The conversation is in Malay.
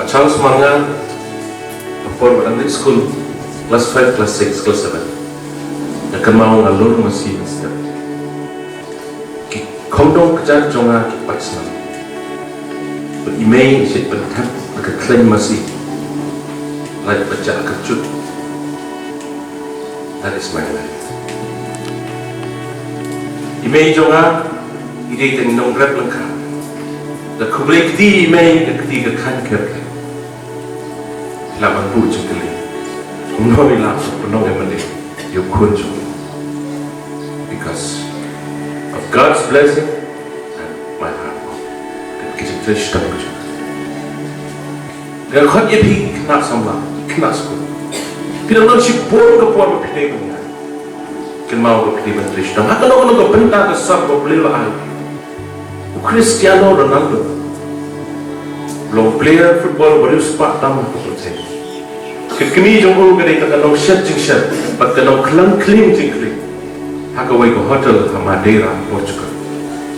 chance manga for the school class 5, class 6, class 7. Akan mau ngalur masih mesti. Kondom kejar jonga kipat senang. Berimei sit berkat berklaim masih. Lagi baca kecut. That is my life. Imei jonga ide teng nongrep lengkap. The kublik di imei ketiga kan kerja. Laman bu cekali. Unoi langsung penong emang you Khun Jong. Because of God's blessing and my heart. Kita terus tak kerja. Dan kau ni pergi kena sama, kena sekolah. Kita nak si pun ke puan berpilih punya. Kita mau berpilih terus. Dan hak kalau kau bentar ke sab boleh lah. Cristiano Ronaldo, long player football baru sepak tamu betul. Kekini jombo kadai tak kalau shot jing, but kalau kelang klim jing klim. Hak awai ke hotel Madeira, Portugal.